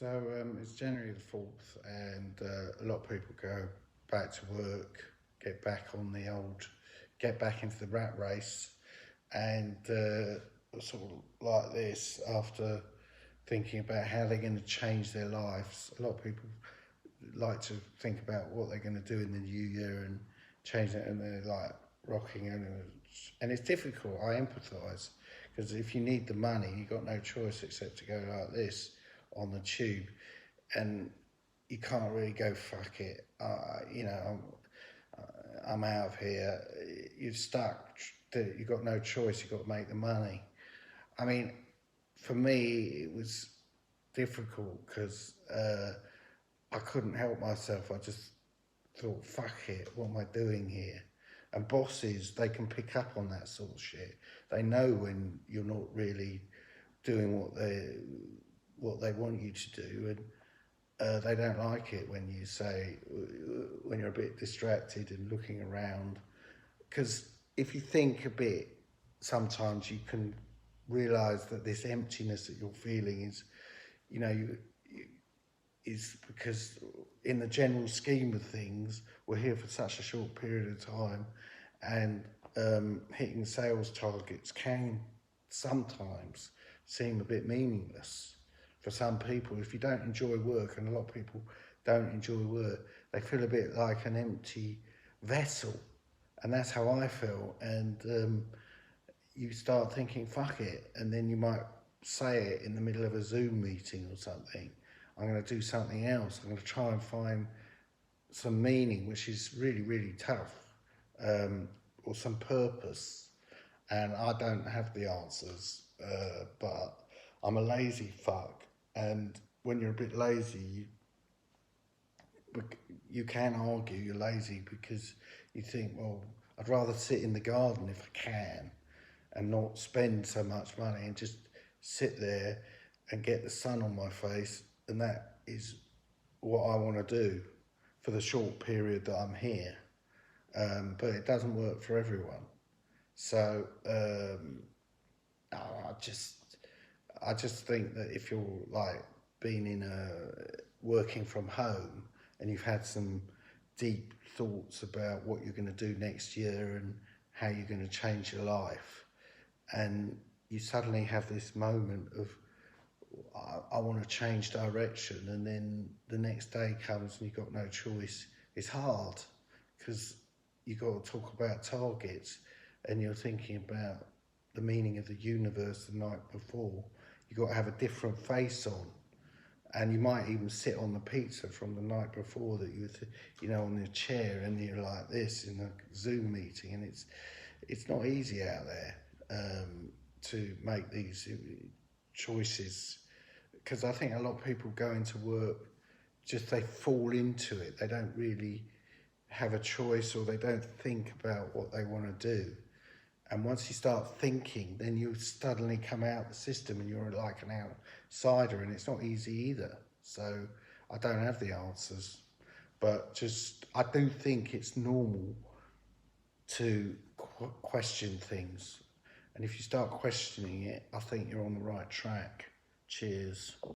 It's January the 4th, and a lot of people go back to work, get back into the rat race, and sort of like this after thinking about how they're going to change their lives. A lot of people like to think about what they're going to do in the new year and change it, and they're like rocking and it's difficult. I empathise because if you need the money, you've got no choice except to go like this on the tube, and you can't really go fuck it. I'm out of here. You're stuck. You've got no choice. You've got to make the money. I mean, for me, it was difficult because I couldn't help myself. I just thought, fuck it, what am I doing here? And bosses, they can pick up on that sort of shit. They know when you're not really doing what they want you to do, and they don't like it when you say, when you're a bit distracted and looking around. Because if you think a bit, sometimes you can realise that this emptiness that you're feeling is, is because in the general scheme of things, we're here for such a short period of time, and hitting sales targets can sometimes seem a bit meaningless for some people. If you don't enjoy work, and a lot of people don't enjoy work, they feel a bit like an empty vessel, and that's how I feel. And you start thinking, fuck it, and then you might say it in the middle of a Zoom meeting or something. I'm going to do something else. I'm going to try and find some meaning, which is really, really tough, or some purpose. And I don't have the answers, but I'm a lazy fuck. And when you're a bit lazy, you can argue you're lazy because you think, well, I'd rather sit in the garden if I can and not spend so much money and just sit there and get the sun on my face. And that is what I want to do for the short period that I'm here. But it doesn't work for everyone. So I just think that if you're like working from home and you've had some deep thoughts about what you're going to do next year and how you're going to change your life, and you suddenly have this moment of, I want to change direction, and then the next day comes and you've got no choice. It's hard because you've got to talk about targets, and you're thinking about the meaning of the universe the night before. You've got to have a different face on, and you might even sit on the pizza from the night before that on the chair, and you're like this in a Zoom meeting, and it's not easy out there to make these choices, because I think a lot of people go into work, they fall into it. They don't really have a choice, or they don't think about what they want to do. And once you start thinking, then you suddenly come out the system and you're like an outsider, and it's not easy either. So I don't have the answers, but I do think it's normal to question things. And if you start questioning it, I think you're on the right track. Cheers.